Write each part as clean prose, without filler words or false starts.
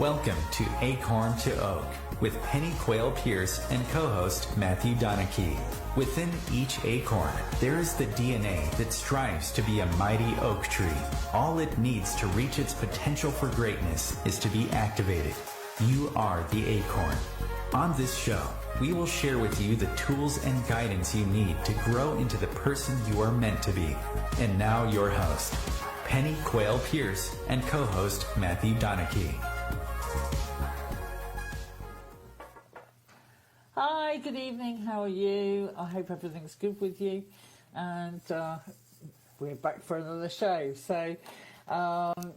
Welcome to Acorn to Oak with Penny Quayle Pierce and co-host Matthew Donachie. Within each acorn, there is the DNA that strives to be a mighty oak tree. All it needs to reach its potential for greatness is to be activated. You are the acorn. On this show, we will share with you the tools and guidance you need to grow into the person you are meant to be. And now your host, Penny Quayle Pierce and co-host Matthew Donachie. Hi, good evening. How are you? I hope everything's good with you. And we're back for another show. So,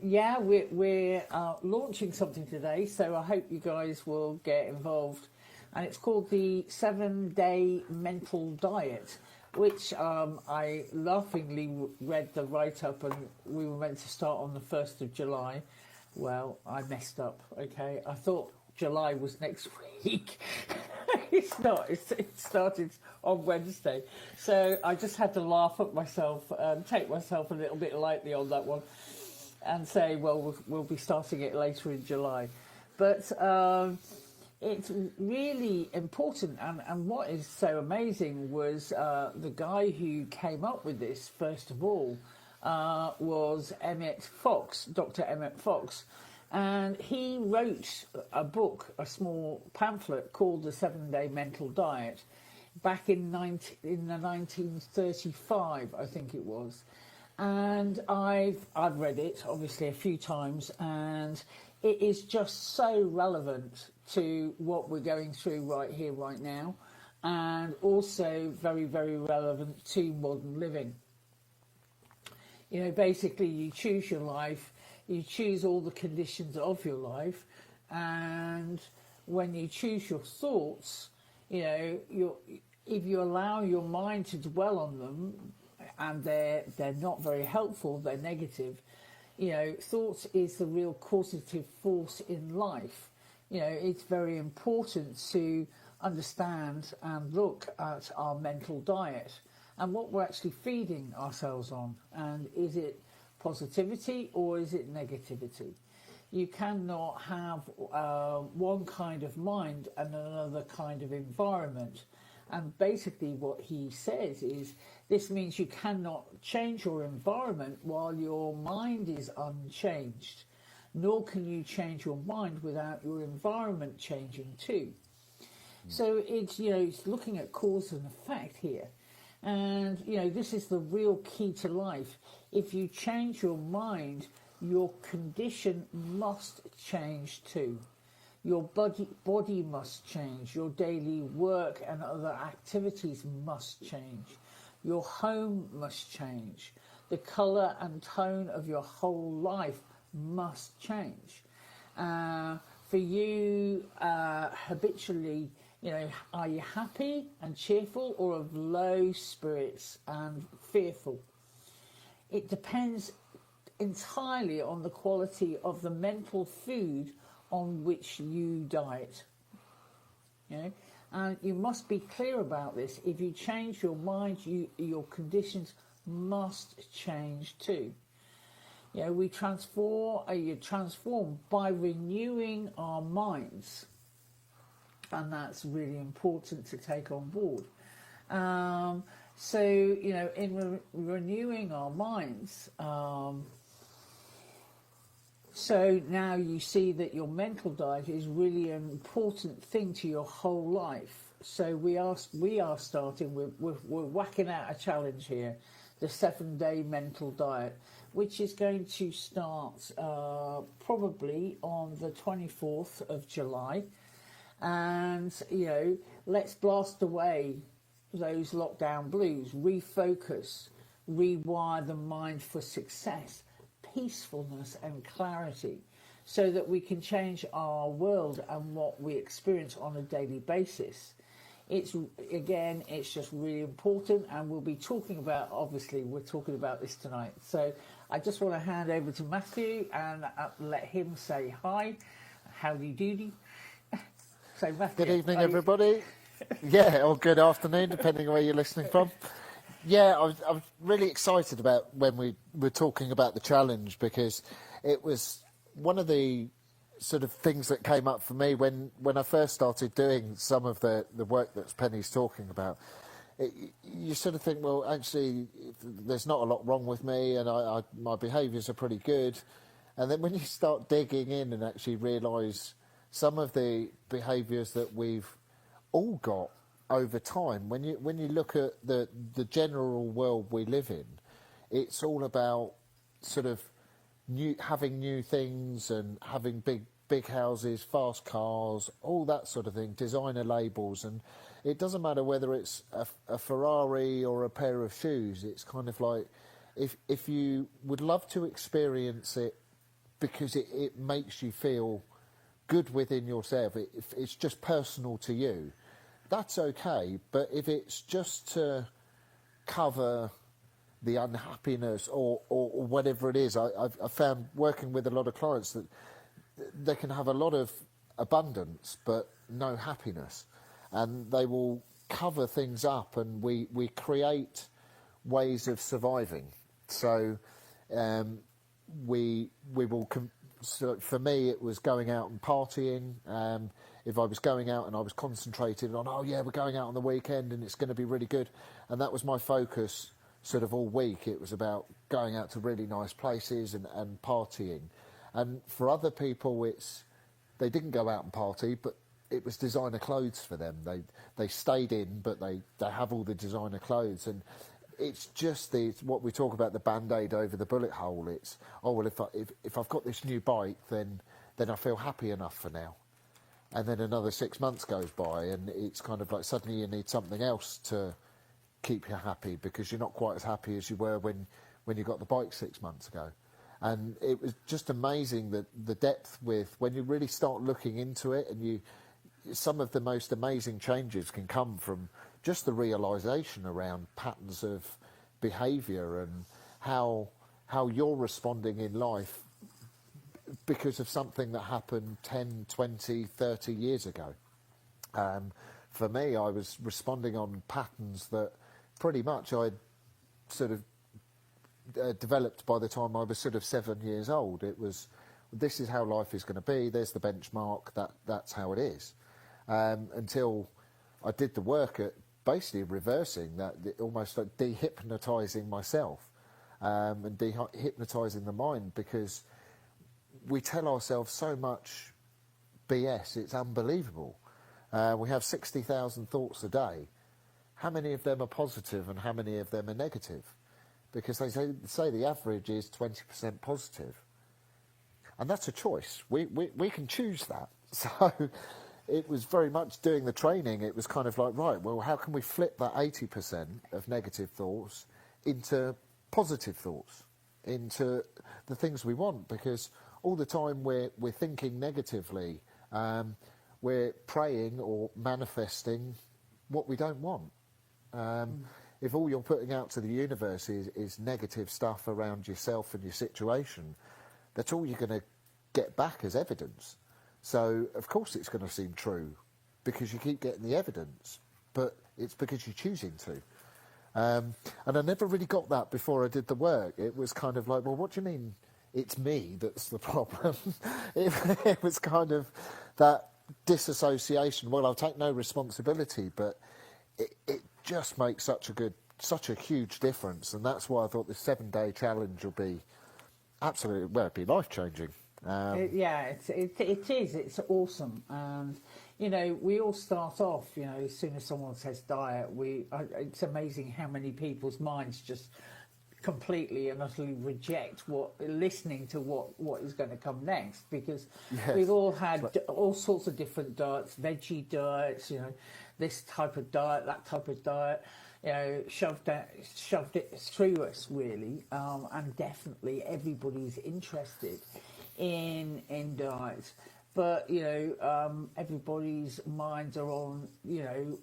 we're launching something today. So I hope you guys will get involved. And it's called the 7-Day Mental Diet, which I laughingly read the write-up, and we were meant to start on the 1st of July. Well, I messed up, okay? I thought July was next week. It's not. It started on Wednesday. So I just had to laugh at myself and take myself a little bit lightly on that one and say, well, we'll be starting it later in July. But it's really important. And what is so amazing was the guy who came up with this, first of all, was Dr. Emmett Fox. And he wrote a book, a small pamphlet called The 7-Day Mental Diet back in the 1935, I think it was. And I've read it, obviously, a few times, and it is just so relevant to what we're going through right here, right now, and also very, very relevant to modern living. You know, basically, you choose your life. You choose all the conditions of your life, and when you choose your thoughts, you know, if you allow your mind to dwell on them, and they're not very helpful, they're negative, you know, thoughts is the real causative force in life. You know, it's very important to understand and look at our mental diet and what we're actually feeding ourselves on, and is it positivity or is it negativity? You cannot have one kind of mind and another kind of environment. And basically what he says is this means you cannot change your environment while your mind is unchanged, nor can you change your mind without your environment changing too. So it's, you know, it's looking at cause and effect here. And, you know, this is the real key to life. If you change your mind, your condition must change too. Your body must change. Your daily work and other activities must change. Your home must change. The colour and tone of your whole life must change. For you, habitually, you know, are you happy and cheerful or of low spirits and fearful? It depends entirely on the quality of the mental food on which you diet. You know? And you must be clear about this. If you change your mind, your conditions must change too. You know, you transform by renewing our minds. And that's really important to take on board. So, you know, in renewing our minds, so now you see that your mental diet is really an important thing to your whole life. So we are starting, we're whacking out a challenge here, the 7-Day Mental Diet, which is going to start probably on the 24th of July. And, you know, let's blast away those lockdown blues, refocus, rewire the mind for success, peacefulness and clarity, so that we can change our world and what we experience on a daily basis. It's just really important, and we'll be talking about, obviously, we're talking about this tonight. So I just want to hand over to Matthew and let him say hi, howdy doody. So Matthew, good evening, everybody. Yeah, or good afternoon, depending on where you're listening from. Yeah, I was really excited about when we were talking about the challenge, because it was one of the sort of things that came up for me when I first started doing some of the work that Penny's talking about. You sort of think, well, actually, there's not a lot wrong with me, and my behaviours are pretty good. And then when you start digging in and actually realise some of the behaviours that we've all got over time, when you look at the general world we live in, it's all about sort of having new things and having big houses, fast cars, all that sort of thing, designer labels, and it doesn't matter whether it's a Ferrari or a pair of shoes. It's kind of like if you would love to experience it because it makes you feel good within yourself, if it's just personal to you, that's okay. But if it's just to cover the unhappiness or whatever it is, I've found working with a lot of clients that they can have a lot of abundance but no happiness, and they will cover things up, and we create ways of surviving. So we will. So for me, it was going out and partying. If I was going out and I was concentrated on, oh yeah, we're going out on the weekend and it's going to be really good, and that was my focus sort of all week. It was about going out to really nice places and partying. And for other people, they didn't go out and party, but it was designer clothes for them. They stayed in, but they have all the designer clothes, and it's just what we talk about, the band-aid over the bullet hole. It's, oh well, if I've got this new bike, then I feel happy enough for now. And then another 6 months goes by, and it's kind of like suddenly you need something else to keep you happy, because you're not quite as happy as you were when you got the bike 6 months ago. And it was just amazing that the depth with when you really start looking into it, and some of the most amazing changes can come from just the realisation around patterns of behaviour and how you're responding in life because of something that happened 10, 20, 30 years ago. For me, I was responding on patterns that pretty much I'd sort of developed by the time I was sort of 7 years old. It was, this is how life is going to be, there's the benchmark, that's how it is. Until I did the work at basically reversing that, almost like dehypnotising myself and dehypnotising the mind, because we tell ourselves so much BS, it's unbelievable. We have 60,000 thoughts a day. How many of them are positive and how many of them are negative? Because they say the average is 20% positive. And that's a choice. We can choose that. So it was very much doing the training. It was kind of like, right, well, how can we flip that 80% of negative thoughts into positive thoughts, into the things we want? Because all the time we're thinking negatively, we're praying or manifesting what we don't want. If all you're putting out to the universe is negative stuff around yourself and your situation, that's all you're going to get back as evidence. So, of course, it's going to seem true because you keep getting the evidence, but it's because you're choosing to. And I never really got that before I did the work. It was kind of like, well, what do you mean it's me that's the problem? It was kind of that disassociation. Well, I'll take no responsibility, but it just makes such a huge difference. And that's why I thought the 7-day challenge will be absolutely, well, it'd be life-changing. It is. It's awesome. And, you know, we all start off, you know, as soon as someone says diet, it's amazing how many people's minds just completely and utterly reject listening to what is going to come next, because we've all had all sorts of different diets, veggie diets, you know, this type of diet, that type of diet, you know, shoved it through us, really. And definitely everybody's interested in diets, but you know, everybody's minds are on, you know,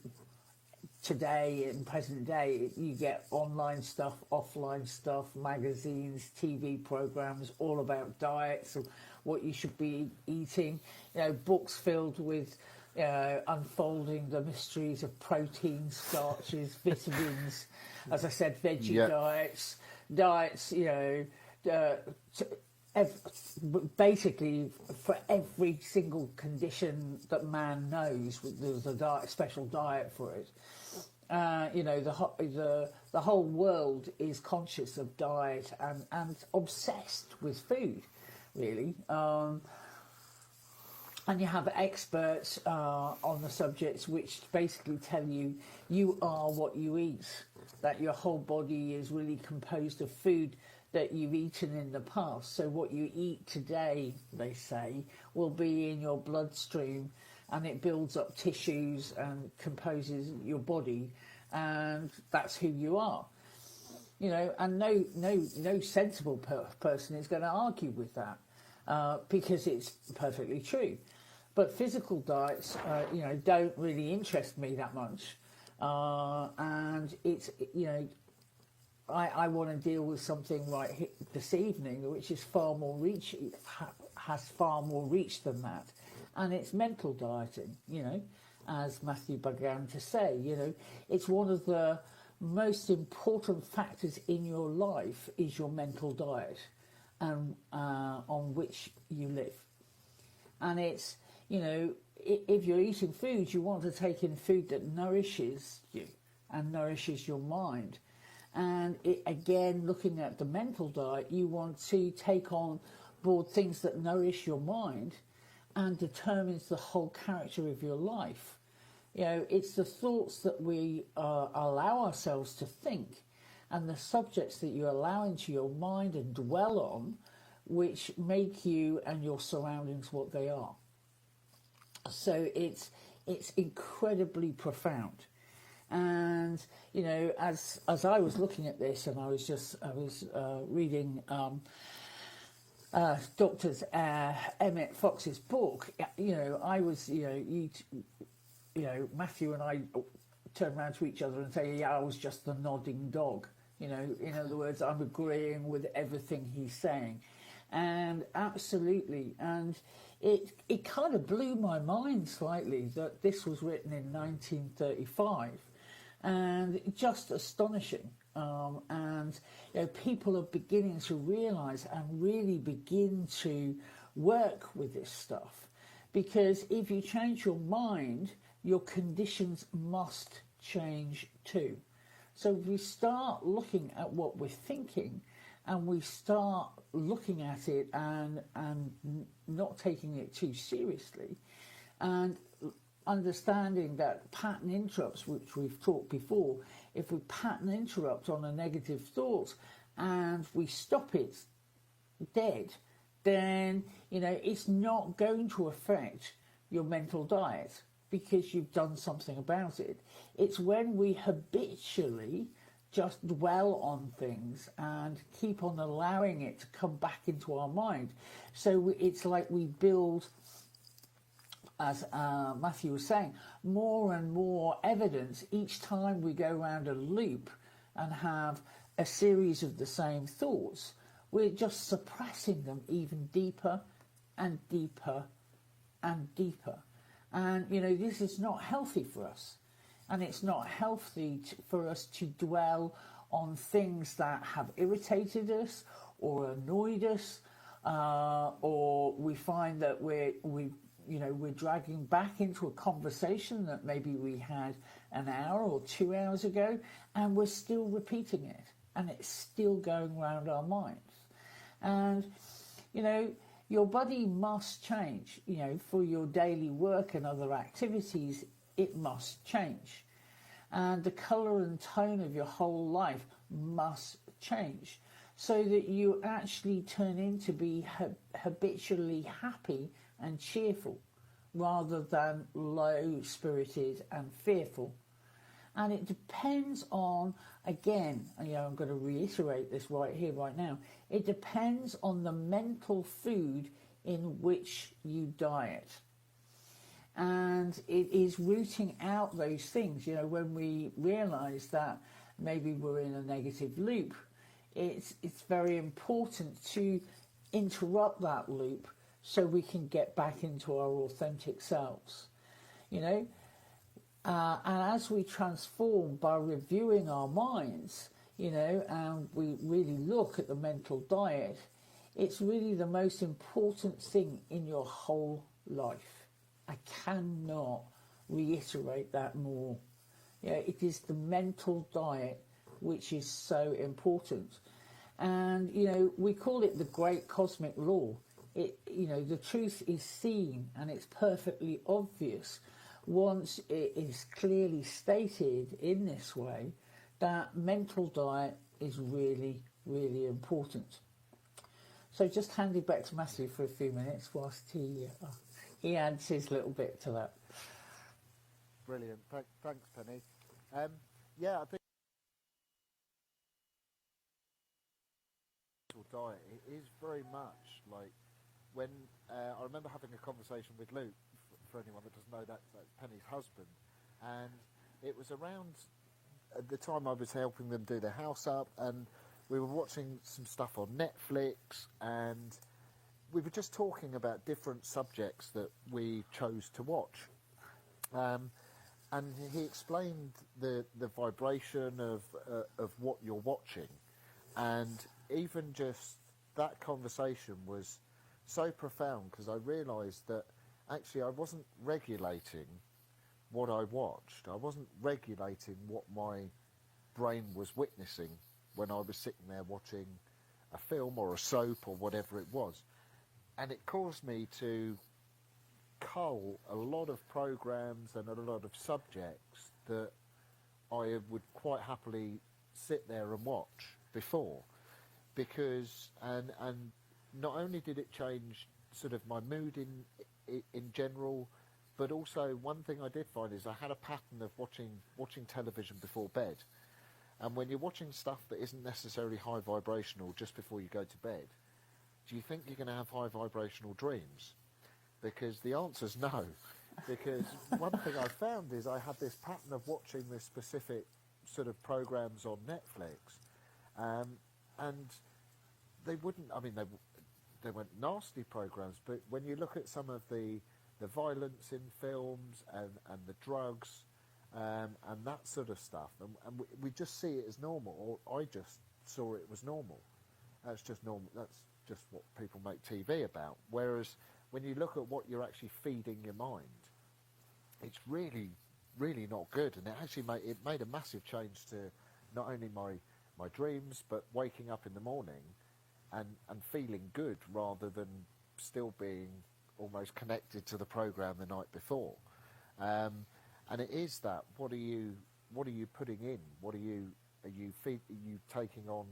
today, in present day, you get online stuff, offline stuff, magazines, TV programs, all about diets and what you should be eating. You know, books filled with unfolding the mysteries of proteins, starches, vitamins. As I said, veggie diets, you know, basically for every single condition that man knows, there's a special diet for it. The whole world is conscious of diet and obsessed with food, really. And you have experts on the subjects which basically tell you are what you eat, that your whole body is really composed of food that you've eaten in the past. So what you eat today, they say, will be in your bloodstream, and it builds up tissues and composes your body, and that's who you are. And no sensible person is going to argue with that, because it's perfectly true. But physical diets, don't really interest me that much, and it's I want to deal with something right this evening, which is far more reach, has far more reach than that, and it's mental dieting. As Matthew began to say, it's one of the most important factors in your life is your mental diet, and on which you live. And it's if you're eating food, you want to take in food that nourishes you and nourishes your mind. And again, looking at the mental diet, you want to take on board things that nourish your mind and determines the whole character of your life. It's the thoughts that we allow ourselves to think and the subjects that you allow into your mind and dwell on, which make you and your surroundings what they are. So it's incredibly profound. And as I was looking at this, and I was reading Dr. Emmett Fox's book. I was Matthew and I turn around to each other and say, I was just the nodding dog. In other words, I'm agreeing with everything he's saying, and absolutely. And it kind of blew my mind slightly that this was written in 1935. And just astonishing. And people are beginning to realise and really begin to work with this stuff. Because if you change your mind, your conditions must change too. So we start looking at what we're thinking, and we start looking at it and not taking it too seriously, and understanding that pattern interrupts, which we've talked before, if we pattern interrupt on a negative thought and we stop it dead, then it's not going to affect your mental diet because you've done something about it. It's when we habitually just dwell on things and keep on allowing it to come back into our mind. So it's like we build, as Matthew was saying, more and more evidence each time we go around a loop and have a series of the same thoughts. We're just suppressing them even deeper and deeper and deeper. And, this is not healthy for us. And it's not healthy for us to dwell on things that have irritated us or annoyed us, or we find that we're dragging back into a conversation that maybe we had an hour or 2 hours ago, and we're still repeating it, and it's still going around our minds. And, your body must change, for your daily work and other activities, it must change. And the colour and tone of your whole life must change so that you actually turn into be habitually happy and cheerful rather than low-spirited and fearful. And it depends on, again, I'm going to reiterate this right here, right now, it depends on the mental food in which you diet. And it is rooting out those things, when we realise that maybe we're in a negative loop, it's very important to interrupt that loop so we can get back into our authentic selves, and as we transform by reviewing our minds, and we really look at the mental diet, It's really the most important thing in your whole life. I cannot reiterate that more. Yeah, it is the mental diet which is so important. And, we call it the great cosmic law. The truth is seen and it's perfectly obvious once it is clearly stated in this way that mental diet is really, really important. So just hand it back to Matthew for a few minutes whilst he adds his little bit to that. Brilliant. Thanks, Penny. I think diet it is very much like when I remember having a conversation with Luke, for anyone that doesn't know, that's Penny's husband, and it was around at the time I was helping them do their house up, and we were watching some stuff on Netflix, and we were just talking about different subjects that we chose to watch. And he explained the vibration of what you're watching, and even just that conversation was so profound because I realised that actually I wasn't regulating what I watched. I wasn't regulating what my brain was witnessing when I was sitting there watching a film or a soap or whatever it was. And it caused me to cull a lot of programs and a lot of subjects that I would quite happily sit there and watch before, because and not only did it change sort of my mood in general, but also one thing I did find is I had a pattern of watching television before bed. And when you're watching stuff that isn't necessarily high vibrational just before you go to bed, do you think you're going to have high vibrational dreams? Because the answer's no. Because one thing I found is I had this pattern of watching this specific sort of programs on Netflix, and they wouldn't, I mean, they weren't nasty programs, but when you look at some of the violence in films and the drugs and that sort of stuff, and we just see it as normal, or I just saw it was normal. That's just normal. That's just what people make TV about. Whereas when you look at what you're actually feeding your mind, it's really, really not good. And it actually made a massive change to not only my dreams, but waking up in the morning and feeling good rather than still being almost connected to the program the night before. And it is that. What are you putting in? Are you taking on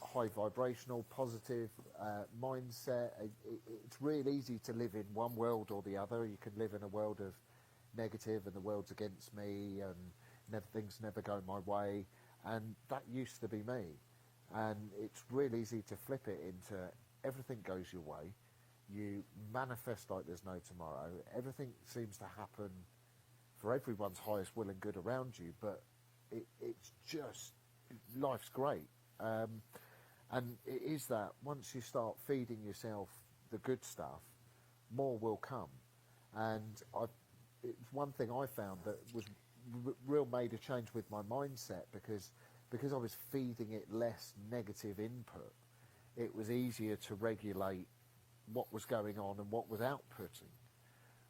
high vibrational, positive mindset? It's real easy to live in one world or the other. You can live in a world of negative and the world's against me and things never go my way. And that used to be me. And it's real easy to flip it into everything goes your way. You manifest like there's no tomorrow. Everything seems to happen for everyone's highest will and good around you, but it's just, life's great. And it is that once you start feeding yourself the good stuff, more will come. And it's one thing I found that was real made a change with my mindset, because I was feeding it less negative input, it was easier to regulate what was going on and what was outputting,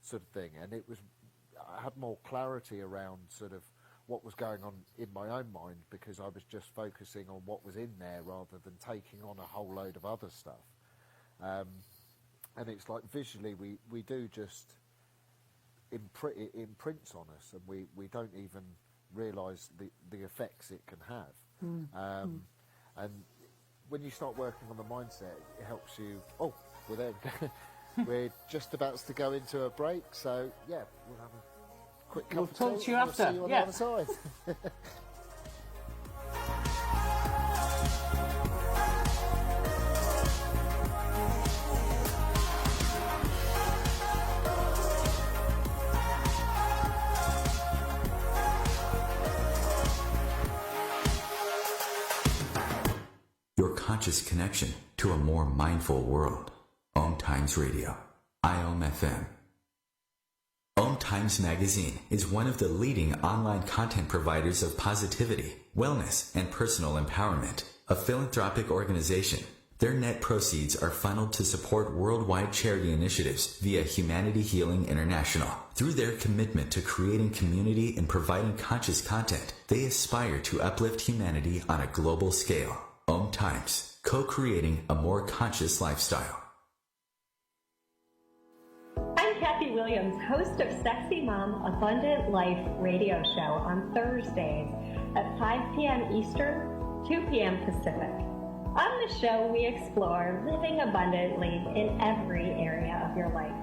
sort of thing. And I had more clarity around sort of what was going on in my own mind, because I was just focusing on what was in there rather than taking on a whole load of other stuff. And it's like visually we do just it imprints on us, and we don't even realise the effects it can have. And when you start working on the mindset, it helps you. Oh, well, there we go. We're just about to go into a break, so yeah, we'll have a quick cup of tea. We'll talk to you after. We'll see you on the other side. Your conscious connection to a more mindful world. Om Times Radio, IOM FM. Om Times Magazine is one of the leading online content providers of positivity, wellness, and personal empowerment. A philanthropic organization, Their net proceeds are funneled to support worldwide charity initiatives via Humanity Healing International. Through their commitment to creating community and providing conscious content, they aspire to uplift humanity on a global scale. Times, co-creating a more conscious lifestyle. I'm Kathy Williams, host of Sexy Mom Abundant Life radio show on Thursdays at 5 p.m. Eastern, 2 p.m. Pacific. On the show, we explore living abundantly in every area of your life.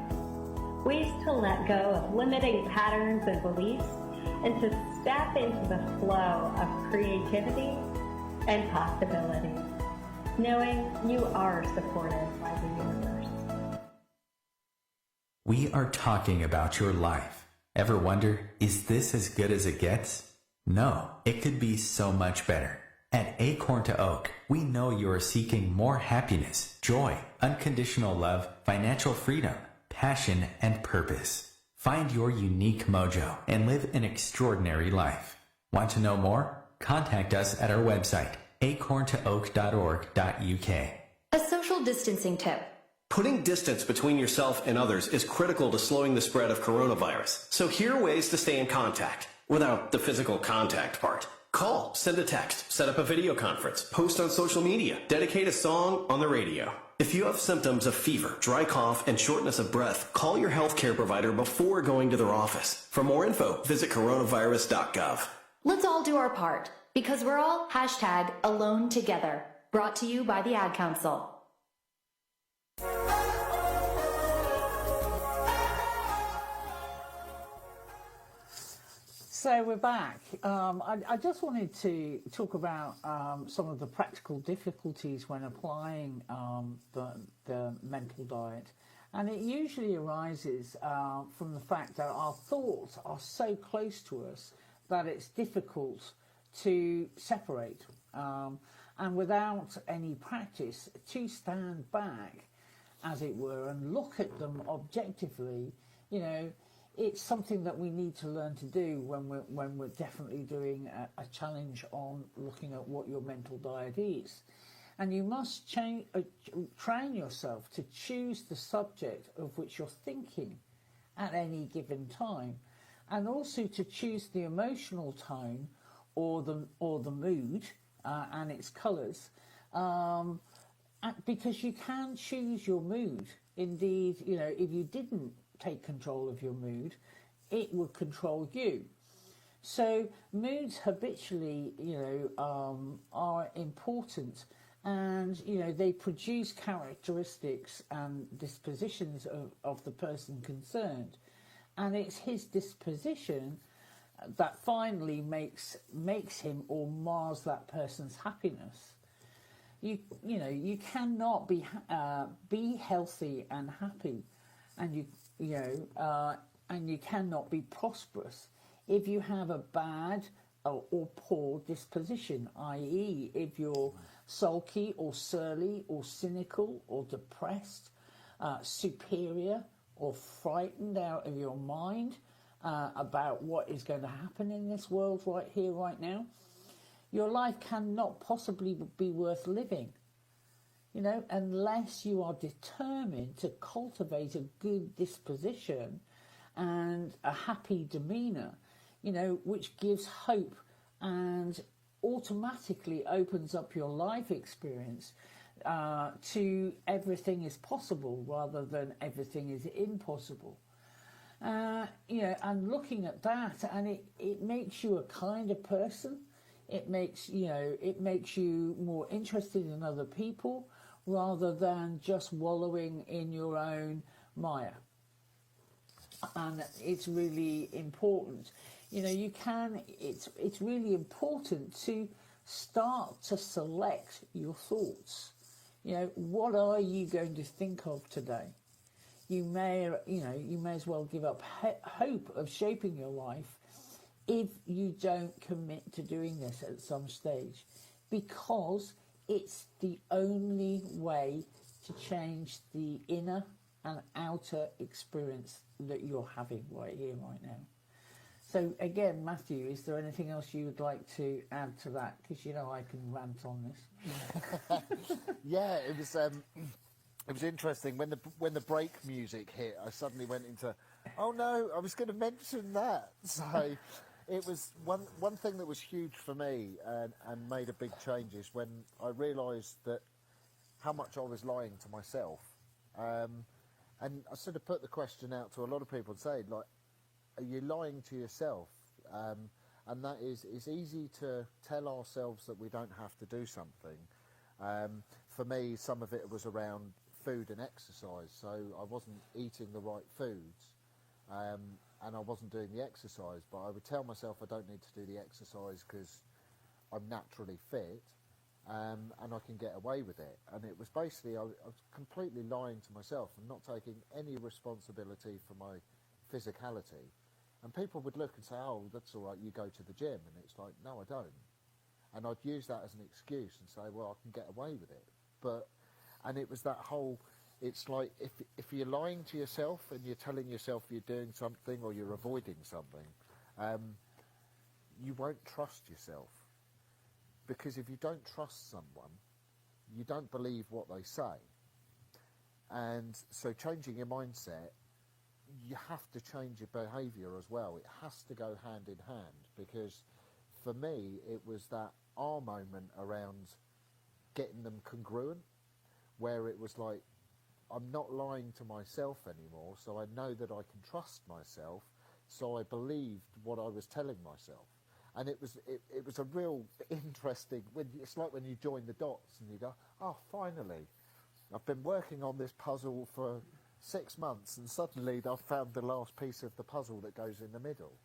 Ways to let go of limiting patterns and beliefs and to step into the flow of creativity and possibility, knowing you are supported by the universe. We are talking about your life. Ever wonder, is this as good as it gets? No, it could be so much better. At Acorn to Oak, we know you are seeking more happiness, joy, unconditional love, financial freedom, passion, and purpose. Find your unique mojo and live an extraordinary life. Want to know more? Contact us at our website, acorntooak.org.uk. A social distancing tip. Putting distance between yourself and others is critical to slowing the spread of coronavirus. So here are ways to stay in contact without the physical contact part. Call, send a text, set up a video conference, post on social media, dedicate a song on the radio. If you have symptoms of fever, dry cough, and shortness of breath, call your healthcare provider before going to their office. For more info, visit coronavirus.gov. Let's all do our part, because we're all #alone together. Brought to you by the Ad Council. So we're back. I just wanted to talk about some of the practical difficulties when applying the mental diet. And it usually arises from the fact that our thoughts are so close to us that it's difficult to separate. And without any practice, to stand back, as it were, and look at them objectively, it's something that we need to learn to do when we're definitely doing a challenge on looking at what your mental diet is. And you must train yourself to choose the subject of which you're thinking at any given time, and also to choose the emotional tone or the mood and its colours, because you can choose your mood. Indeed, if you didn't take control of your mood, it would control you. So moods habitually, are important, and they produce characteristics and dispositions of the person concerned, and it's his disposition that finally makes him or mars that person's happiness. You cannot be healthy and happy, and you cannot be prosperous if you have a bad or poor disposition, i.e. if you're sulky or surly or cynical or depressed, superior or frightened out of your mind about what is going to happen in this world right here, right now. Your life cannot possibly be worth living, unless you are determined to cultivate a good disposition and a happy demeanour, which gives hope and automatically opens up your life experience to everything is possible rather than everything is impossible. And looking at that, and it makes you a kinder person. It makes you more interested in other people rather than just wallowing in your own mire. And it's really important. It's really important to start to select your thoughts. What are you going to think of today? You may as well give up hope of shaping your life if you don't commit to doing this at some stage, because it's the only way to change the inner and outer experience that you're having right here, right now. So again, Matthew, is there anything else you would like to add to that? Because you know I can rant on this. Yeah, it was interesting when the break music hit. I suddenly went into, oh no, I was going to mention that. So it was one thing that was huge for me and made a big change is when I realised that how much I was lying to myself. And I sort of put the question out to a lot of people and say, like, are you lying to yourself? And that is, it's easy to tell ourselves that we don't have to do something. For me, some of it was around food and exercise. So I wasn't eating the right foods and I wasn't doing the exercise. But I would tell myself I don't need to do the exercise because I'm naturally fit and I can get away with it. And it was basically, I was completely lying to myself and not taking any responsibility for my physicality. And people would look and say, oh, that's all right, you go to the gym. And it's like, no, I don't. And I'd use that as an excuse and say, well, I can get away with it. And it was that whole, it's like, if you're lying to yourself and you're telling yourself you're doing something or you're avoiding something, you won't trust yourself. Because if you don't trust someone, you don't believe what they say. And so changing your mindset, you have to change your behaviour as well. It has to go hand in hand, because for me it was that moment around getting them congruent, where it was like, I'm not lying to myself anymore, so I know that I can trust myself, so I believed what I was telling myself. And it was a real interesting, it's like when you join the dots and you go, oh, finally, I've been working on this puzzle for 6 months and suddenly I've found the last piece of the puzzle that goes in the middle.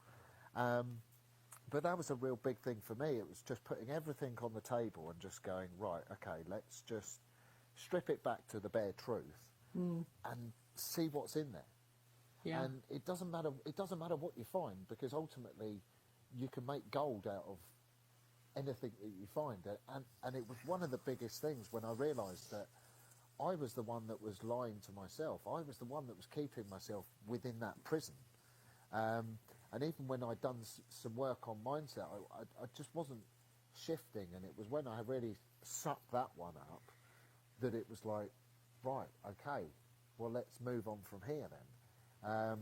But that was a real big thing for me. It was just putting everything on the table and just going, right, okay, let's just strip it back to the bare truth and see what's in there. Yeah. And it doesn't matter what you find, because ultimately you can make gold out of anything that you find. And it was one of the biggest things when I realised that I was the one that was lying to myself. I was the one that was keeping myself within that prison. And even when I'd done some work on mindset, I just wasn't shifting. And it was when I really sucked that one up that it was like, right, okay, well, let's move on from here then.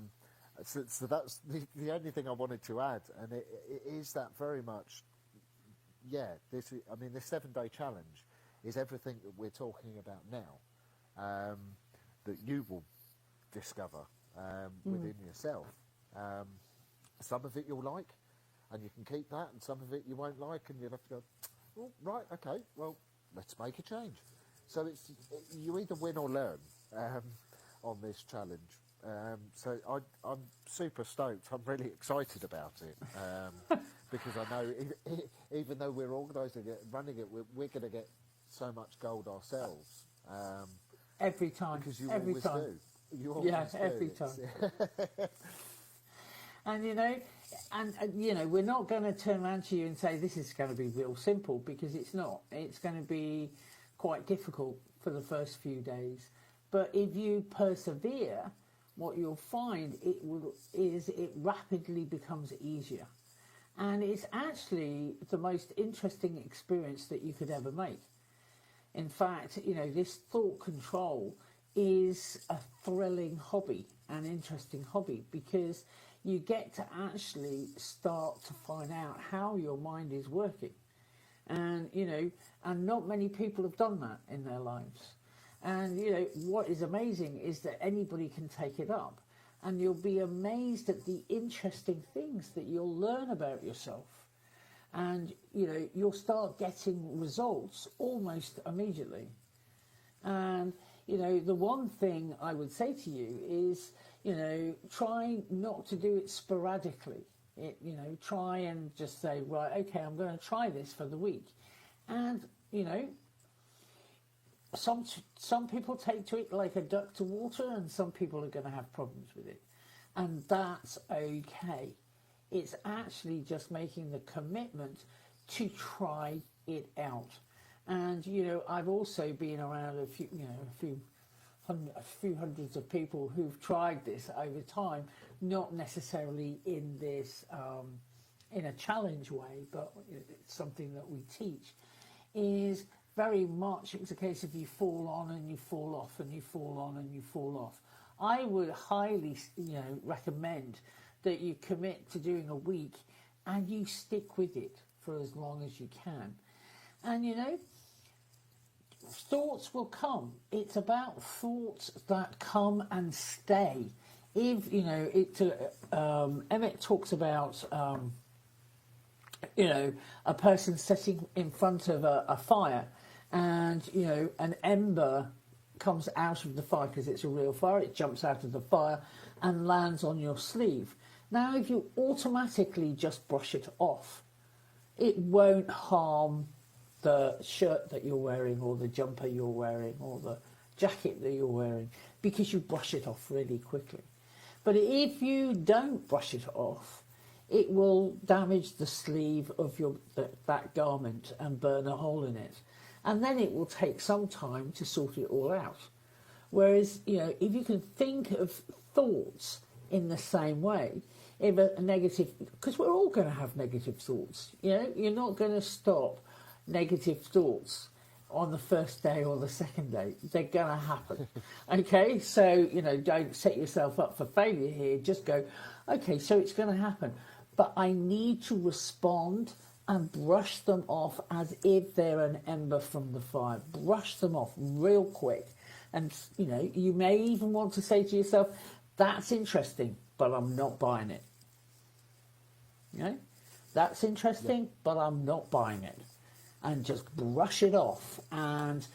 So that's the only thing I wanted to add. And it is that very much, yeah, the 7-day challenge is everything that we're talking about now, that you will discover within yourself. Some of it you'll like, and you can keep that, and some of it you won't like, and you'll have to go, oh, right, okay, well, let's make a change. So you either win or learn on this challenge. So I'm super stoked. I'm really excited about it because I know even though we're organising it and running it, we're going to get so much gold ourselves. Every time. Because you every always time. do. You always do. Every time. And we're not going to turn around to you and say this is going to be real simple, because it's not. It's going to be quite difficult for the first few days. But if you persevere, what you'll find it rapidly becomes easier. And it's actually the most interesting experience that you could ever make. In fact, this thought control is a thrilling hobby, an interesting hobby, because you get to actually start to find out how your mind is working. And, and not many people have done that in their lives. And, what is amazing is that anybody can take it up, and you'll be amazed at the interesting things that you'll learn about yourself. And, you'll start getting results almost immediately. And, the one thing I would say to you is, try not to do it sporadically. Try and just say, right, okay, I'm going to try this for the week. And, some people take to it like a duck to water, and some people are going to have problems with it. And that's okay. It's actually just making the commitment to try it out. And, I've also been around a few a few hundreds of people who've tried this over time, not necessarily in this in a challenge way, but it's something that we teach, is very much it's a case of you fall on and you fall off and you fall on and you fall off. I would highly, recommend that you commit to doing a week and you stick with it for as long as you can. And thoughts will come. It's about thoughts that come and stay. If Emmett talks about a person sitting in front of a fire, and an ember comes out of the fire because it's a real fire. It jumps out of the fire and lands on your sleeve. Now, if you automatically just brush it off, it won't harm the shirt that you're wearing or the jumper you're wearing or the jacket that you're wearing, because you brush it off really quickly. But if you don't brush it off, it will damage the sleeve of that garment and burn a hole in it. And then it will take some time to sort it all out. Whereas, if you can think of thoughts in the same way, if a negative, because we're all going to have negative thoughts, you're not going to stop negative thoughts on the first day or the second day. They're going to happen. Okay, so, don't set yourself up for failure here. Just go, okay, so it's going to happen. But I need to respond and brush them off as if they're an ember from the fire. Brush them off real quick. And, you may even want to say to yourself, that's interesting, but I'm not buying it. That's interesting, but I'm not buying it. And just brush it off. And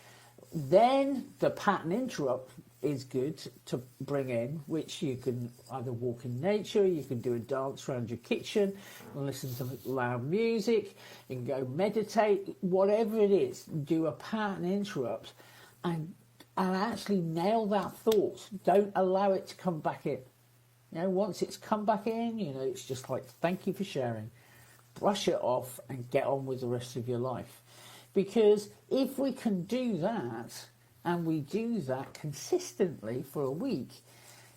then the pattern interrupt is good to bring in, which you can either walk in nature, you can do a dance around your kitchen, and listen to loud music, you can go meditate, whatever it is, do a pattern interrupt and actually nail that thought. Don't allow it to come back in. Once it's come back in, it's just like, thank you for sharing. Brush it off and get on with the rest of your life. Because if we can do that, and we do that consistently for a week,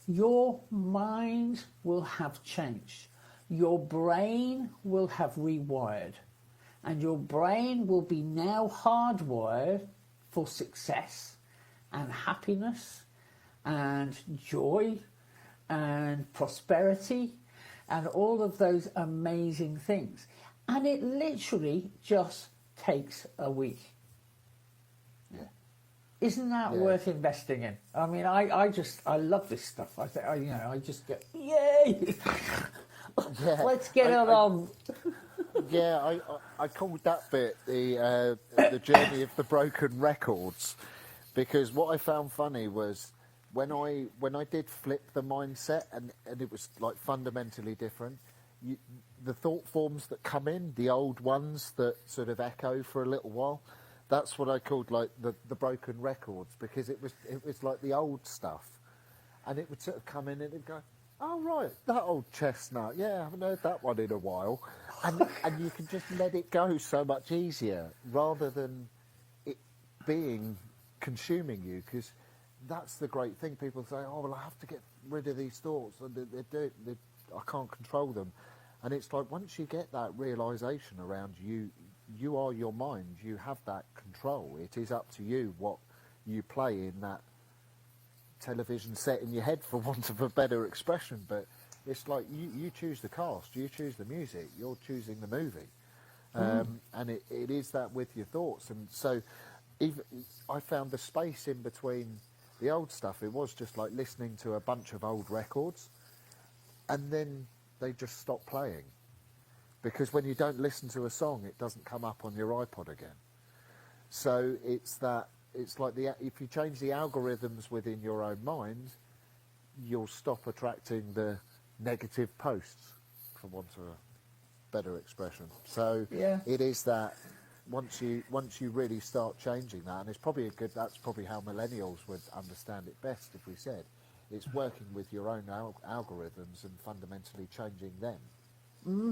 your mind will have changed. Your brain will have rewired. And your brain will be now hardwired for success and happiness and joy and prosperity and all of those amazing things. And it literally just takes a week. Yeah. Isn't that worth investing in? I mean, I love this stuff. I think, I just go, yay! Let's get it on. I called that bit the journey of the broken records, because what I found funny was when I did flip the mindset and it was like fundamentally different. The thought forms that come in, the old ones that sort of echo for a little while, that's what I called like the broken records, because it was like the old stuff, and it would sort of come in and it'd go, oh right, that old chestnut, yeah, I haven't heard that one in a while, and you can just let it go so much easier rather than it being consuming you, because that's the great thing. People say, oh well, I have to get rid of these thoughts, and I can't control them. And it's like, once you get that realisation around you are your mind, you have that control. It is up to you what you play in that television set in your head, for want of a better expression. But it's like you choose the cast, you choose the music, you're choosing the movie. And it is that with your thoughts. And so even I found the space in between the old stuff, it was just like listening to a bunch of old records, and then they just stop playing, because when you don't listen to a song, it doesn't come up on your iPod again. So it's like if you change the algorithms within your own mind, you'll stop attracting the negative posts, for want of a better expression. So it is that once you really start changing that, and it's probably that's probably how millennials would understand it best if we said, it's working with your own algorithms and fundamentally changing them,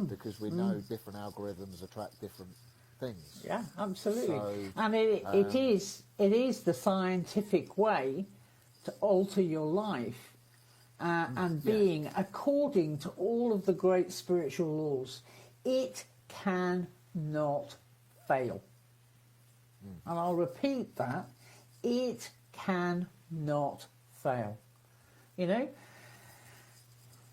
because we know different algorithms attract different things. Yeah, absolutely. So, and it is the scientific way to alter your life and being according to all of the great spiritual laws, it cannot fail. And I'll repeat that, it cannot fail. You know?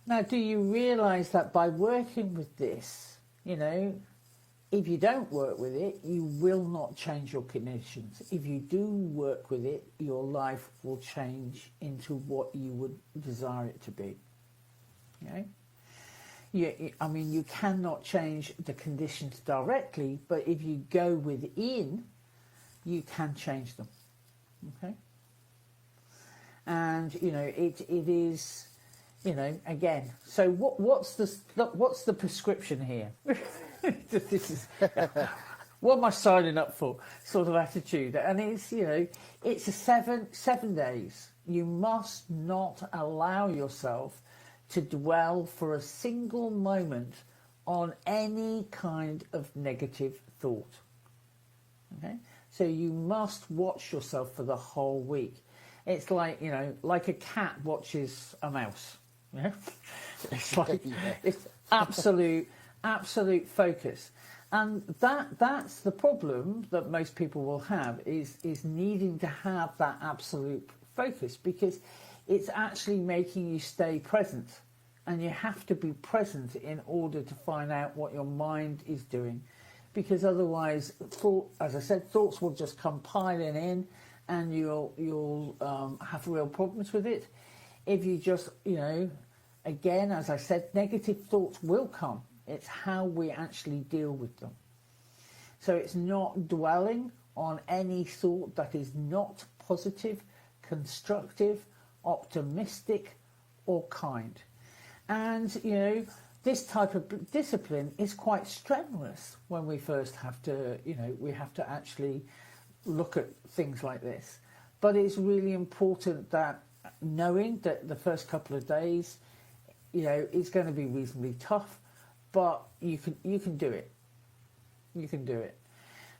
Now, do you realise that by working with this, you know, if you don't work with it, you will not change your conditions. If you do work with it, your life will change into what you would desire it to be. Okay? I mean, you cannot change the conditions directly, but if you go within, you can change them. Okay? And, you know, it is, you know, again, so what's the prescription here? This is what am I signing up for sort of attitude. And it's, you know, it's a 7 days. You must not allow yourself to dwell for a single moment on any kind of negative thought. Okay? So you must watch yourself for the whole week. It's like, you know, like a cat watches a mouse. Yeah? It's like, it's absolute focus. And that's the problem that most people will have is needing to have that absolute focus, because it's actually making you stay present, and you have to be present in order to find out what your mind is doing, because otherwise, as I said, thoughts will just come piling in, and you'll have real problems with it. If you just, you know, again, as I said, negative thoughts will come. It's how we actually deal with them. So it's not dwelling on any thought that is not positive, constructive, optimistic, or kind. And, you know, this type of discipline is quite strenuous when we first have to, you know, we have to actually look at things like this. But it's really important that knowing that the first couple of days, you know, it's going to be reasonably tough, but you can do it. You can do it.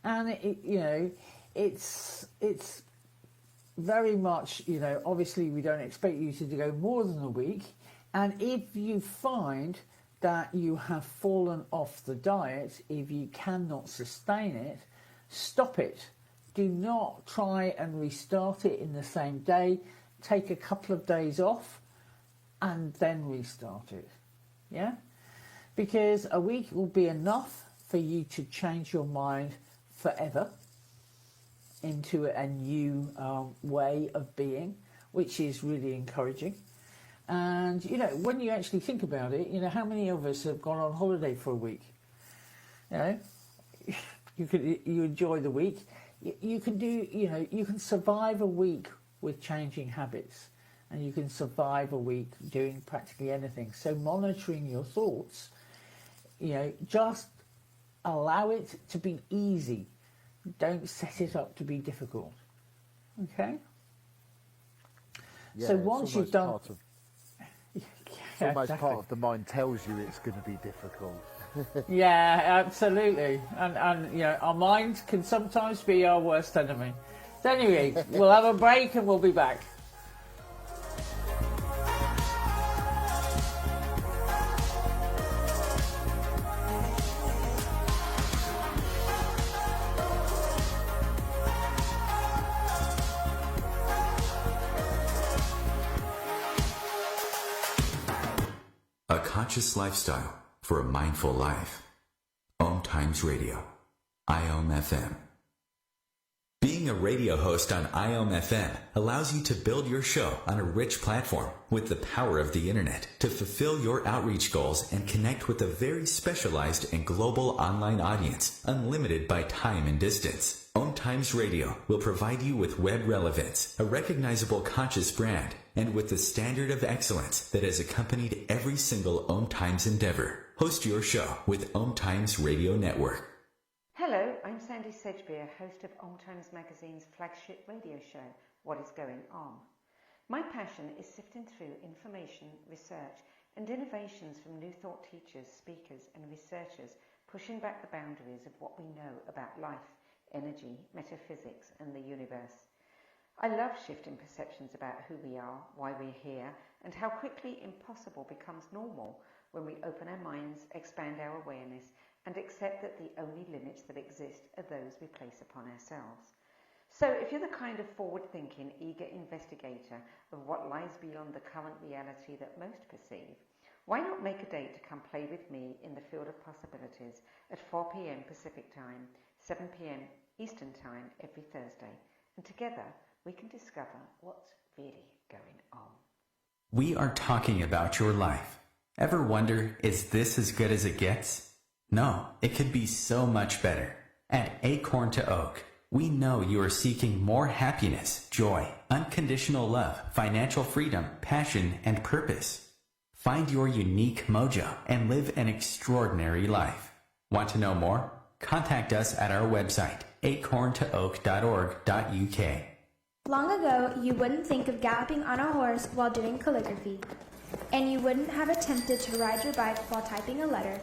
And, you know, it's very much, you know, obviously we don't expect you to go more than a week. And if you find that you have fallen off the diet, if you cannot sustain it, stop it. Do not try and restart it in the same day. Take a couple of days off and then restart it. Yeah? Because a week will be enough for you to change your mind forever into a new way of being, which is really encouraging. And, you know, when you actually think about it, you know, how many of us have gone on holiday for a week? You know, you enjoy the week. You can do, you know, you can survive a week with changing habits, and you can survive a week doing practically anything. So monitoring your thoughts, you know, just allow it to be easy. Don't set it up to be difficult. Okay? Yeah, so once you've done... It's almost part of the mind tells you it's going to be difficult. Yeah, absolutely. And you know, our mind can sometimes be our worst enemy. So anyway, we'll have a break and we'll be back. A conscious lifestyle for a mindful life. Om Times Radio. IOM FM. Being a radio host on IOM FM allows you to build your show on a rich platform with the power of the internet to fulfill your outreach goals and connect with a very specialized and global online audience, unlimited by time and distance. Om Times Radio will provide you with web relevance, a recognizable conscious brand, and with the standard of excellence that has accompanied every single Om Times endeavor. Host your show with Om Times Radio Network. Hello, I'm Sandy Sedgbeer, host of Om Times Magazine's flagship radio show, What Is Going On. My passion is sifting through information, research and innovations from new thought teachers, speakers and researchers, pushing back the boundaries of what we know about life, energy, metaphysics and the universe. I love shifting perceptions about who we are, why we're here, and how quickly impossible becomes normal when we open our minds, expand our awareness, and accept that the only limits that exist are those we place upon ourselves. So if you're the kind of forward-thinking, eager investigator of what lies beyond the current reality that most perceive, why not make a date to come play with me in the field of possibilities at 4 p.m. Pacific Time, 7 p.m. Eastern Time every Thursday, and together we can discover what's really going on. We are talking about your life. Ever wonder, is this as good as it gets? No, it could be so much better. At Acorn to Oak, we know you are seeking more happiness, joy, unconditional love, financial freedom, passion, and purpose. Find your unique mojo and live an extraordinary life. Want to know more? Contact us at our website, acorntooak.org.uk. Long ago, you wouldn't think of galloping on a horse while doing calligraphy, and you wouldn't have attempted to ride your bike while typing a letter.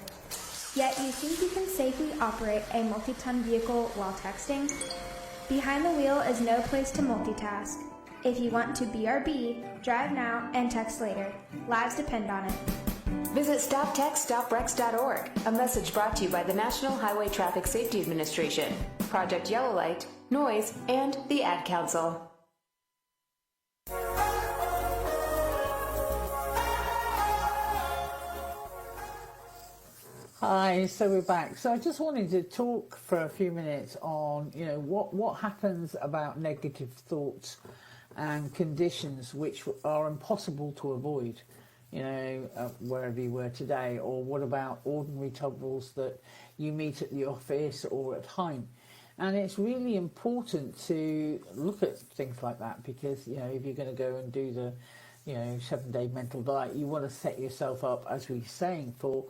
Yet you think you can safely operate a multi-ton vehicle while texting? Behind the wheel is no place to multitask. If you want to BRB, drive now and text later. Lives depend on it. Visit StopTextStopWrecks.org, a message brought to you by the National Highway Traffic Safety Administration, Project Yellow Light, Noise, and the Ad Council. Hi, so we're back. So I just wanted to talk for a few minutes on, what happens about negative thoughts and conditions which are impossible to avoid, wherever you were today, or what about ordinary troubles that you meet at the office or at home. And it's really important to look at things like that because, if you're going to go and do the, 7-day mental diet, you want to set yourself up, as we were saying, for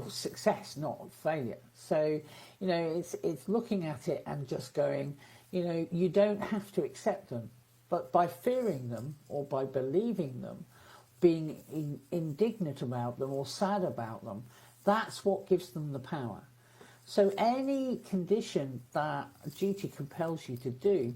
success, not failure. So, it's looking at it and just going, you don't have to accept them, but by fearing them or by believing them, being indignant about them or sad about them, that's what gives them the power. So any condition that duty compels you to do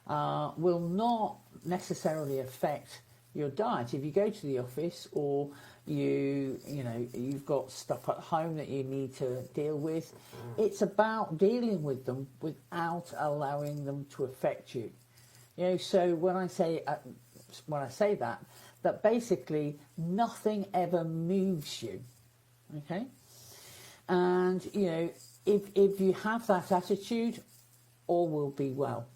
will not necessarily affect your diet. If you go to the office or you've got stuff at home that you need to deal with, it's about dealing with them without allowing them to affect you. So when I say that basically nothing ever moves you, okay? And if you have that attitude, all will be well.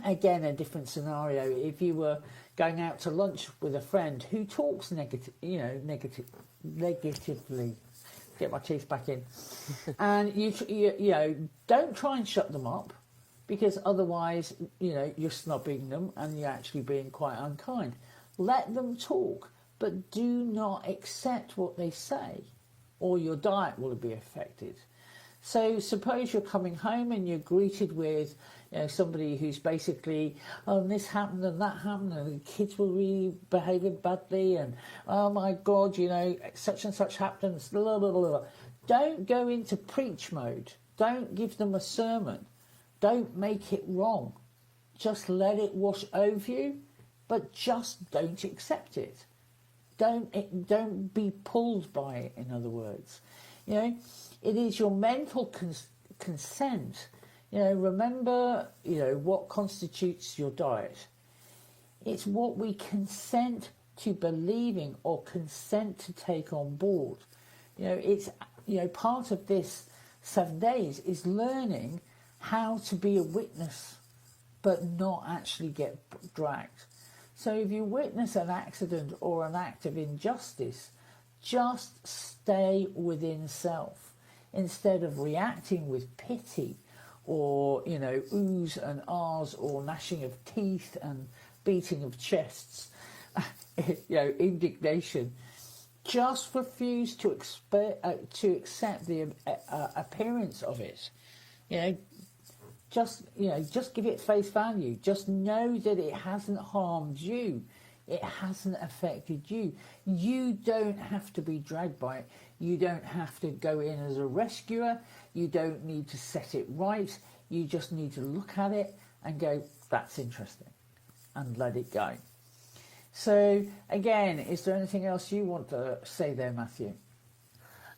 Again, a different scenario. If you were going out to lunch with a friend who talks negatively, get my teeth back in, and you don't try and shut them up, because otherwise, you're snubbing them and you're actually being quite unkind. Let them talk, but do not accept what they say, or your diet will be affected. So suppose you're coming home and you're greeted with somebody who's basically, oh, this happened and that happened and the kids were really behaving badly and, oh my God, such and such happens, blah, blah, blah, blah. Don't go into preach mode. Don't give them a sermon. Don't make it wrong. Just let it wash over you, but just don't accept it. Don't be pulled by it, in other words. It is your mental consent. Remember, what constitutes your diet. It's what we consent to believing or consent to take on board. It's part of this 7 days is learning how to be a witness, but not actually get dragged. So if you witness an accident or an act of injustice, just stay within self instead of reacting with pity or, oohs and ahs or gnashing of teeth and beating of chests, indignation. Just refuse to accept the appearance of it. Just give it face value. Just know that it hasn't harmed you. It hasn't affected you. You don't have to be dragged by it. You don't have to go in as a rescuer. You don't need to set it right. You just need to look at it and go, that's interesting, and let it go. So again, is there anything else you want to say there, Matthew?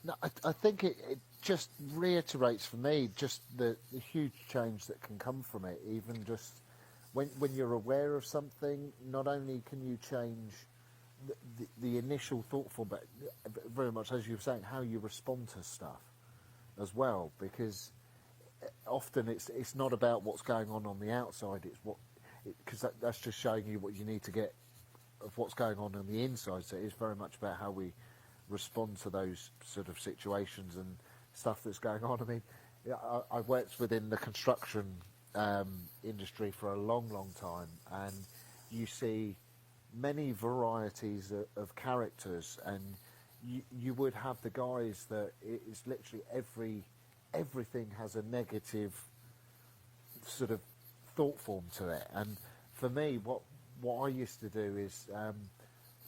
No, I think it just reiterates for me just the huge change that can come from it. Even just when you're aware of something, not only can you change the initial thought form, but very much, as you were saying, how you respond to stuff as well. Because often it's not about what's going on the outside. It's because that's just showing you what you need to get of what's going on the inside. So it is very much about how we respond to those sort of situations and stuff that's going on. I mean, I've worked within the construction industry for a long time, and you see many varieties of characters, and you would have the guys that it is literally everything has a negative sort of thought form to it. And for me, what I used to do is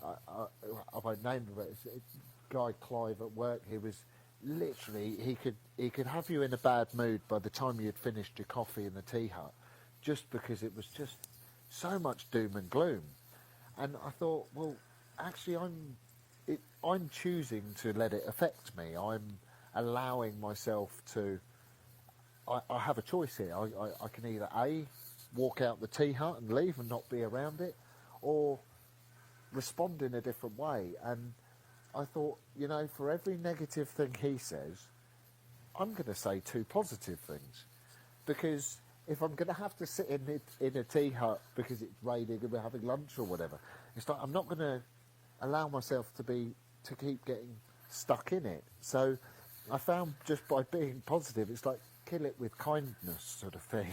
I won't name him, but it's a guy Clive at work. He was literally he could have you in a bad mood by the time you'd finished your coffee in the tea hut, just because it was just so much doom and gloom. And I thought, well, actually, I'm choosing to let it affect me. I'm allowing myself to. I have a choice here. I can either walk out the tea hut and leave and not be around it, or respond in a different way. And I thought, for every negative thing he says, I'm going to say 2 positive things, because if I'm going to have to sit in a tea hut because it's raining and we're having lunch or whatever, it's like I'm not going to allow myself to keep getting stuck in it. So I found just by being positive, it's like kill it with kindness sort of thing.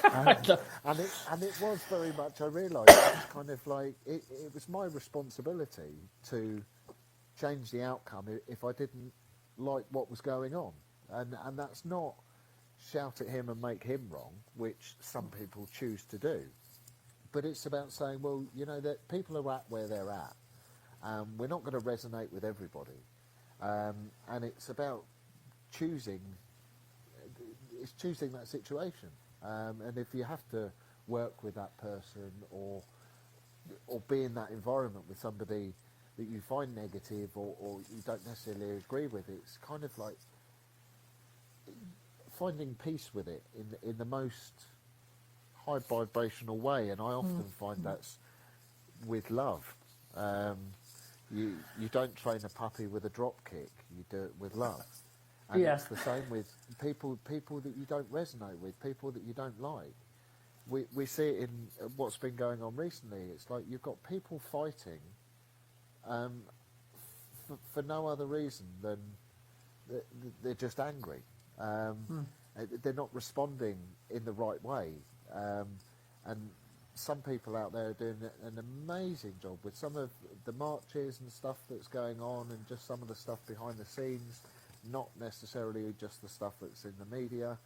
and it was very much, I realised, it's kind of like it was my responsibility to change the outcome if I didn't like what was going on. And that's not shout at him and make him wrong, which some people choose to do. But it's about saying, well, that people are at where they're at. We're not going to resonate with everybody. And it's about choosing that situation. And if you have to work with that person or be in that environment with somebody that you find negative or you don't necessarily agree with, it's kind of like finding peace with it in the most high vibrational way. And I often find that's with love. You don't train a puppy with a drop kick, you do it with love. And it's the same with people that you don't resonate with, people that you don't like. We see it in what's been going on recently. It's like you've got people fighting for no other reason than they're just angry. They're not responding in the right way. And some people out there are doing an amazing job with some of the marches and stuff that's going on, and just some of the stuff behind the scenes, not necessarily just the stuff that's in the media.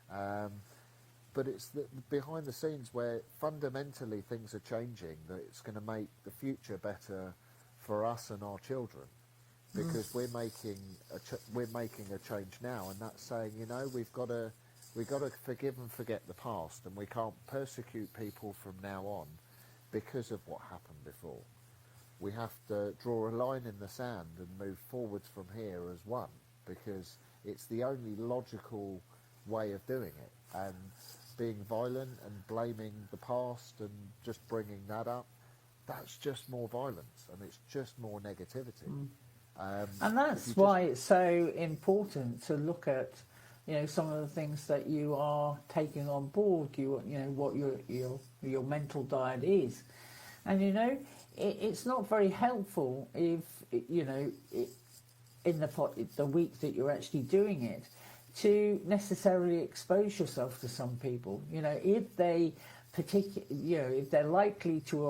But it's the behind the scenes where fundamentally things are changing, that it's going to make the future better for us and our children, because we're making a change now, and that's saying, we've got to forgive and forget the past, and we can't persecute people from now on because of what happened before. We have to draw a line in the sand and move forwards from here as one, because it's the only logical way of doing it. And being violent and blaming the past and just bringing that up, that's just more violence, and it's just more negativity. And that's why it's so important to look at, some of the things that you are taking on board. What your mental diet is, and it's not very helpful if in the week that you're actually doing it, to necessarily expose yourself to some people. If they if they're likely to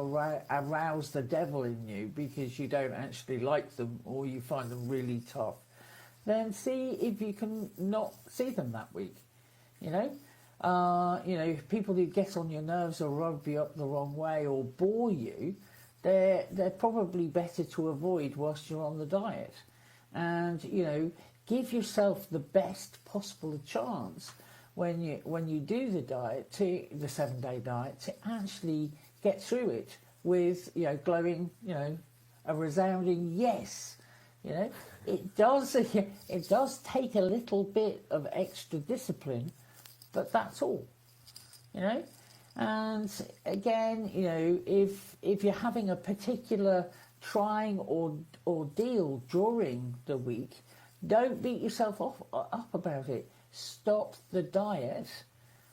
arouse the devil in you because you don't actually like them or you find them really tough, then see if you can not see them that week. People who get on your nerves or rub you up the wrong way or bore you, they're probably better to avoid whilst you're on the diet. And give yourself the best possible chance when you do the diet, the 7-day diet, to actually get through it with, you know, glowing, you know, a resounding yes. You know, it does take a little bit of extra discipline, but that's all. You know, and again, you know, if you're having a particular trying ordeal during the week, don't beat yourself up about it. Stop the diet,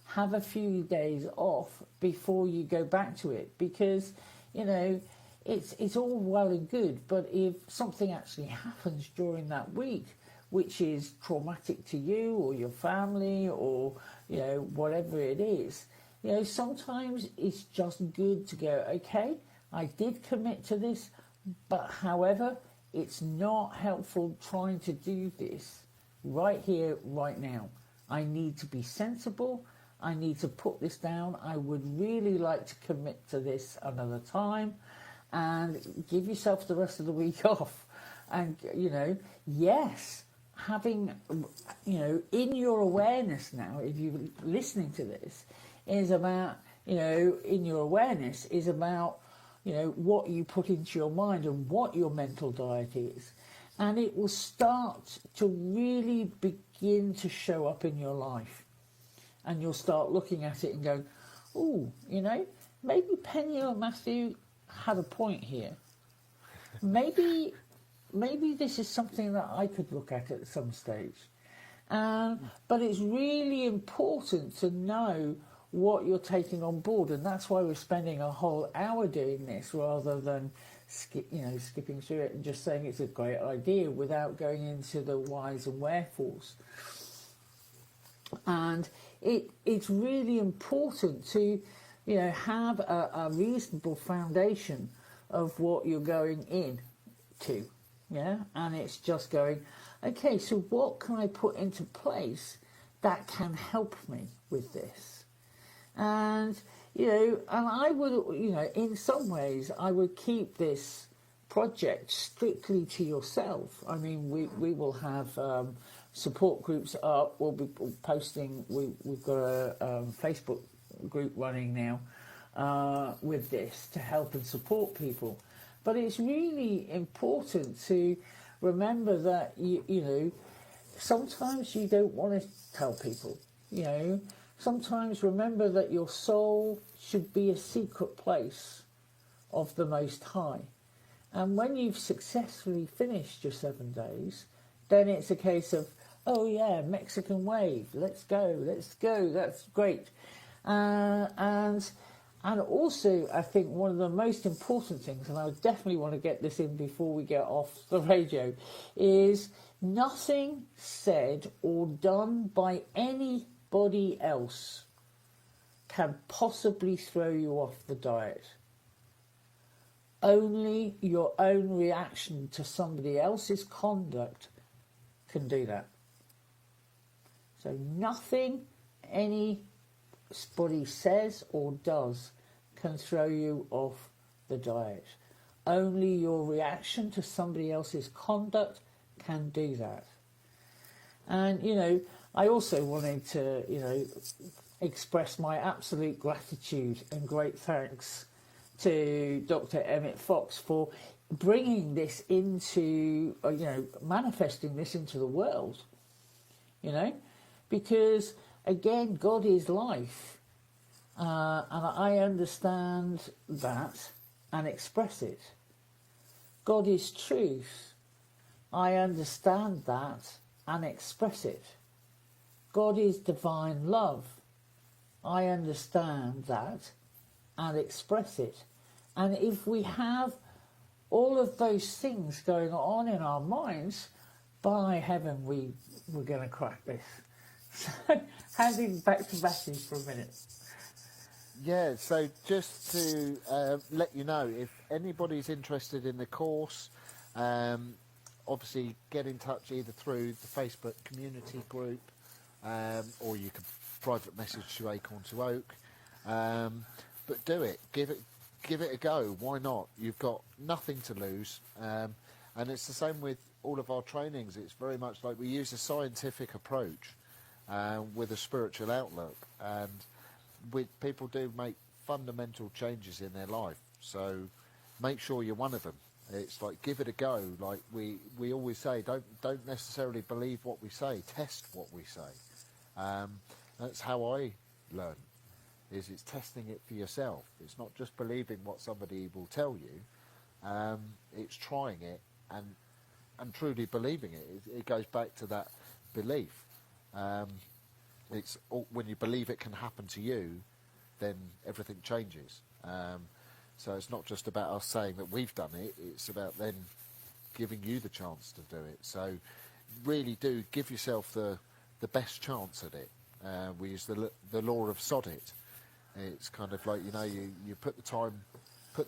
have a few days off before you go back to it, because, you know, it's all well and good, but if something actually happens during that week which is traumatic to you or your family, or, you know, whatever it is, you know, sometimes it's just good to go, okay, I did commit to this, but however, it's not helpful trying to do this right here, right now. I need to be sensible. I need to put this down. I would really like to commit to this another time, and give yourself the rest of the week off. And, you know, yes, having, you know, in your awareness now, if you're listening to this, is about, you know, in your awareness is about, you know, what you put into your mind and what your mental diet is. And it will start to really begin to show up in your life. And you'll start looking at it and going, oh, you know, maybe Pennie or Matthew had a point here. Maybe this is something that I could look at some stage. But it's really important to know what you're taking on board, and that's why we're spending a whole hour doing this, rather than skipping through it and just saying it's a great idea without going into the whys and wherefores. And it's really important to, you know, have a reasonable foundation of what you're going in to, yeah? And it's just going, okay, so what can I put into place that can help me with this? And, you know, and I would, you know, in some ways, I would keep this project strictly to yourself. I mean, we will have support groups up. We'll be posting. We've got a Facebook group running now with this to help and support people. But it's really important to remember that you know, sometimes you don't want to tell people. You know, sometimes remember that your soul should be a secret place of the Most High. And when you've successfully finished your 7 days, then it's a case of, oh yeah, Mexican wave, let's go, that's great. And also, I think one of the most important things, and I would definitely want to get this in before we get off the radio, is nothing said or done by anybody else can possibly throw you off the diet. Only your own reaction to somebody else's conduct can do that. So nothing anybody says or does can throw you off the diet. Only your reaction to somebody else's conduct can do that. And, you know, I also wanted to, you know, express my absolute gratitude and great thanks to Dr. Emmett Fox for bringing this into, you know, manifesting this into the world, you know, because, again, God is life, and I understand that and express it. God is truth. I understand that and express it. God is divine love. I understand that and express it. And if we have all of those things going on in our minds, by heaven, we're going to crack this. So, handing back to Matthew for a minute. Yeah, so just to let you know, if anybody's interested in the course, obviously get in touch either through the Facebook community group, or you can private message to Acorn to Oak. But do it, give it a go. Why not? You've got nothing to lose, and it's the same with all of our trainings. It's very much like we use a scientific approach. with a spiritual outlook. And people do make fundamental changes in their life, so make sure you're one of them. It's like, give it a go. Like we always say, don't necessarily believe what we say, test what we say. That's how I learn, it's testing it for yourself. It's not just believing what somebody will tell you, it's trying it and truly believing it. It goes back to that belief. It's when you believe it can happen to you, then everything changes. So it's not just about us saying that we've done it, it's about then giving you the chance to do it. So really do give yourself the best chance at it. We use the law of sod it. It's kind of like, you put the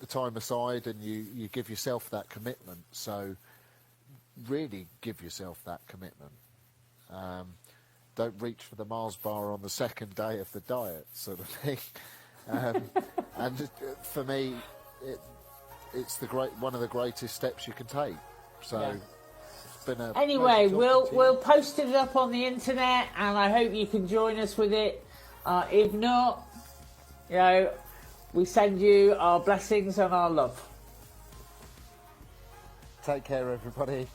time aside, and you give yourself that commitment. So really give yourself that commitment. Don't reach for the Mars bar on the second day of the diet, sort of thing. And for me, it's one of the greatest steps you can take. So Yeah. it's been a Anyway, pleasure we'll talking to you. post it up on the internet, and I hope you can join us with it. If not, we send you our blessings and our love. Take care, everybody.